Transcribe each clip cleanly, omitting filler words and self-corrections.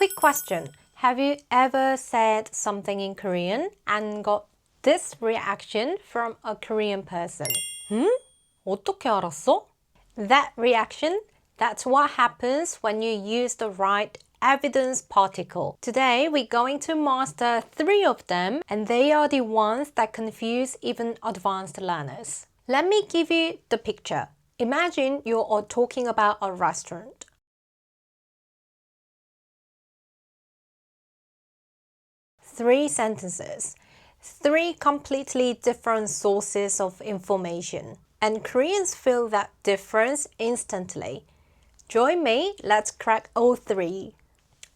Quick question. Have you ever said something in Korean and got this reaction from a Korean person? 어떻게 알았어? That reaction, that's what happens when you use the right evidence particle. Today, we're going to master 3 of them, and they are the ones that confuse even advanced learners. Let me give you the picture. Imagine you are talking about a restaurant. Three sentences, 3 completely different sources of information. And Koreans feel that difference instantly. Join me, let's crack all 3.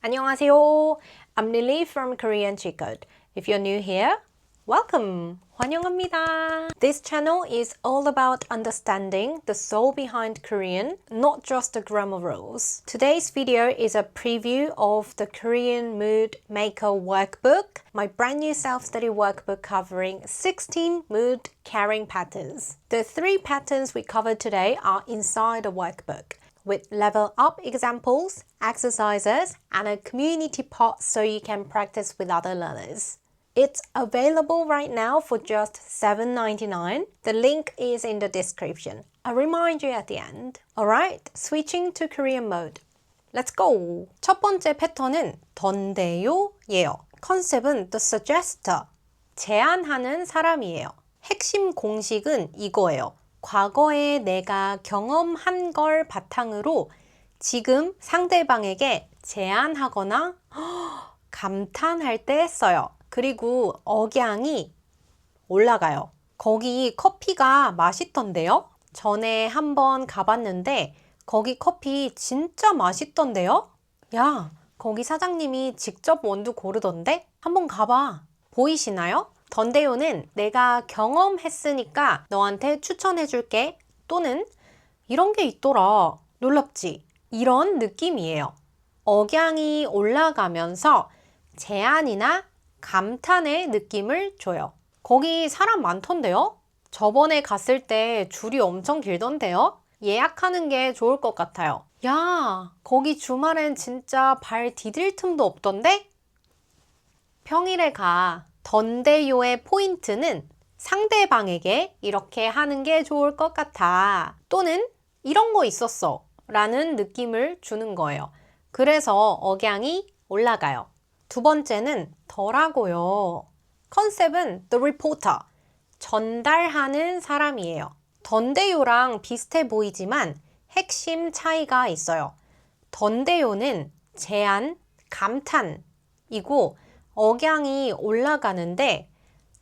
안녕하세요. I'm Lily from Korean Cheat Code. If you're new here, welcome. 환영합니다. This channel is all about understanding the soul behind Korean, not just the grammar rules. Today's video is a preview of the Korean Mood Maker workbook, my brand new self-study workbook covering 16 mood carrying patterns. The 3 patterns we covered today are inside the workbook, with level up examples, exercises, and a community part so you can practice with other learners. It's available right now for just $7.99. The link is in the description. I'll remind you at the end. Alright, switching to Korean mode. Let's go! 첫 번째 패턴은 던데요예요. 컨셉은 the suggester, 제안하는 사람이에요. 핵심 공식은 이거예요. 과거에 내가 경험한 걸 바탕으로 지금 상대방에게 제안하거나 감탄할 때 써요. 그리고 억양이 올라가요. 거기 커피가 맛있던데요? 전에 한번 가봤는데 거기 커피 진짜 맛있던데요? 야, 거기 사장님이 직접 원두 고르던데? 한번 가봐. 보이시나요? 던데요는 내가 경험했으니까 너한테 추천해줄게. 또는 이런 게 있더라. 놀랍지? 이런 느낌이에요. 억양이 올라가면서 제안이나 감탄의 느낌을 줘요. 거기 사람 많던데요? 저번에 갔을 때 줄이 엄청 길던데요? 예약하는 게 좋을 것 같아요. 야, 거기 주말엔 진짜 발 디딜 틈도 없던데? 평일에 가. 던데요의 포인트는 상대방에게 이렇게 하는 게 좋을 것 같아. 또는 이런 거 있었어. 라는 느낌을 주는 거예요. 그래서 억양이 올라가요. 두 번째는 더라고요. 컨셉은 the reporter, 전달하는 사람이에요. 던데요랑 비슷해 보이지만 핵심 차이가 있어요. 던데요는 제안, 감탄이고 억양이 올라가는데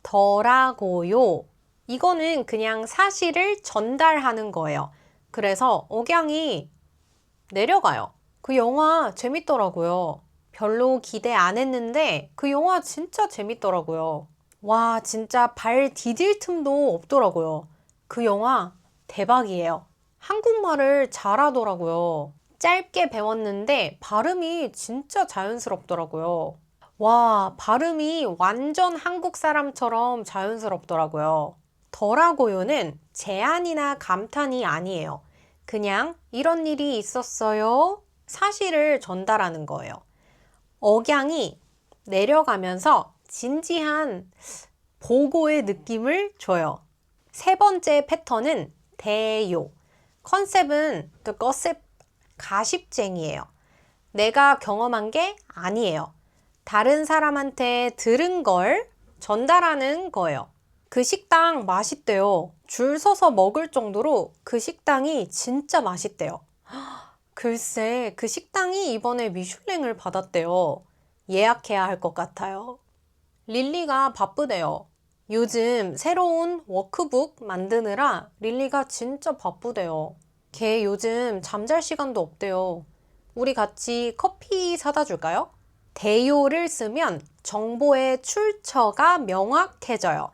더라고요. 이거는 그냥 사실을 전달하는 거예요. 그래서 억양이 내려가요. 그 영화 재밌더라고요. 별로 기대 안 했는데 그 영화 진짜 재밌더라고요. 와, 진짜 발 디딜 틈도 없더라고요. 그 영화 대박이에요. 한국말을 잘하더라고요. 짧게 배웠는데 발음이 진짜 자연스럽더라고요. 와, 발음이 완전 한국 사람처럼 자연스럽더라고요. 더라고요는 제안이나 감탄이 아니에요. 그냥 이런 일이 있었어요. 사실을 전달하는 거예요. 억양이 내려가면서 진지한 보고의 느낌을 줘요. 세 번째 패턴은 대요. 컨셉은 the gossip, 가십쟁이에요. 내가 경험한 게 아니에요. 다른 사람한테 들은 걸 전달하는 거예요. 그 식당 맛있대요. 줄 서서 먹을 정도로 그 식당이 진짜 맛있대요. 글쎄, 그 식당이 이번에 미슐랭을 받았대요. 예약해야 할 것 같아요. 릴리가 바쁘대요. 요즘 새로운 워크북 만드느라 릴리가 진짜 바쁘대요. 걔 요즘 잠잘 시간도 없대요. 우리 같이 커피 사다 줄까요? 대요를 쓰면 정보의 출처가 명확해져요.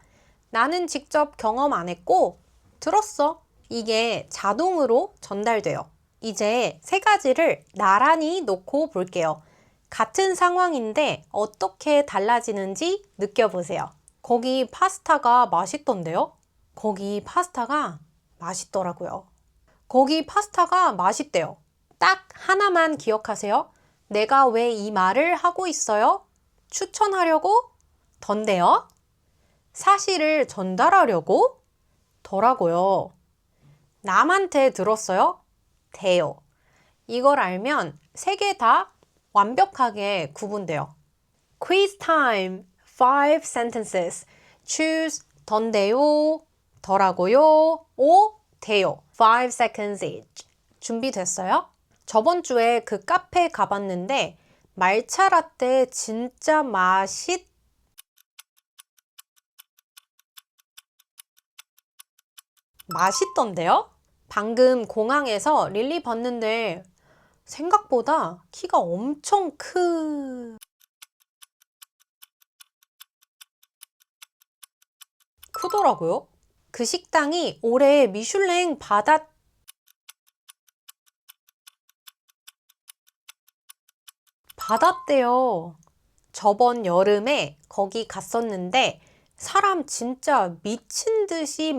나는 직접 경험 안 했고 들었어. 이게 자동으로 전달돼요. 이제 3가지를 나란히 놓고 볼게요. 같은 상황인데 어떻게 달라지는지 느껴보세요. 거기 파스타가 맛있던데요? 거기 파스타가 맛있더라고요. 거기 파스타가 맛있대요. 딱 하나만 기억하세요. 내가 왜 이 말을 하고 있어요? 추천하려고? 던데요? 사실을 전달하려고? 더라고요. 남한테 들었어요? 돼요. 이걸 알면 세 개 다 완벽하게 구분돼요. Quiz time. 5 sentences. Choose 던데요, 더라고요, 오, 돼요. 5 seconds each. 준비됐어요? 저번 주에 그 카페 가봤는데 말차 라떼 진짜 맛있던데요? 방금 공항에서 릴리 봤는데 생각보다 키가 엄청 크더라고요. 그 식당이 올해 미슐랭 받았대요. 저번 여름에 거기 갔었는데 사람 진짜 미친 듯이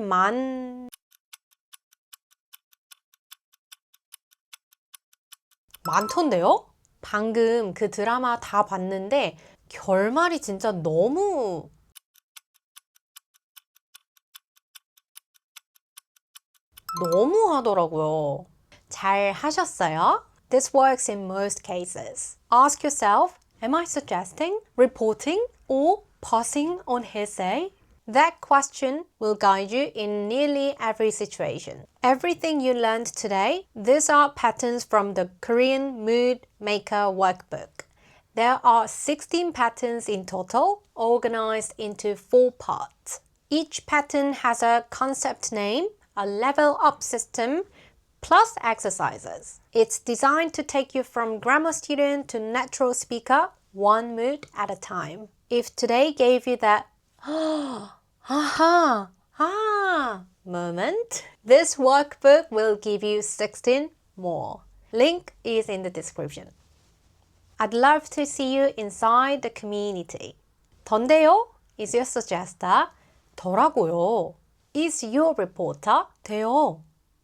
많던데요? 방금 그 드라마 다 봤는데 결말이 진짜 너무 하더라고요. 잘 하셨어요? This works in most cases. Ask yourself, am I suggesting, reporting, or passing on hearsay? That question will guide you in nearly every situation. Everything you learned today, these are patterns from the Korean Mood Maker Workbook. There are 16 patterns in total, organized into 4 parts. Each pattern has a concept name, a level up system, plus exercises. It's designed to take you from grammar student to natural speaker, one mood at a time. If today gave you that moment, this workbook will give you 16 more. Link is in the description. I'd love to see you inside the community. 던데요 is your suggester. 더라고요 is your reporter. 돼요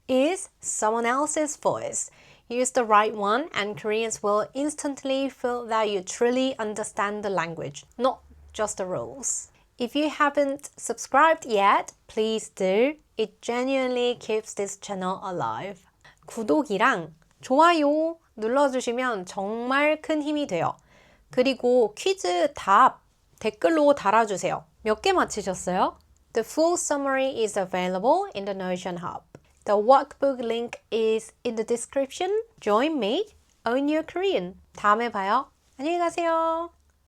is someone else's voice. Use the right one and Koreans will instantly feel that you truly understand the language, not just the rules. If you haven't subscribed yet, please do. It genuinely keeps this channel alive. 구독이랑 좋아요 눌러주시면 정말 큰 힘이 돼요. 그리고 퀴즈 답 댓글로 달아주세요. 몇 개 맞히셨어요? The full summary is available in the Notion Hub. The workbook link is in the description. Join me, own your Korean. 다음에 봐요. 안녕히 가세요.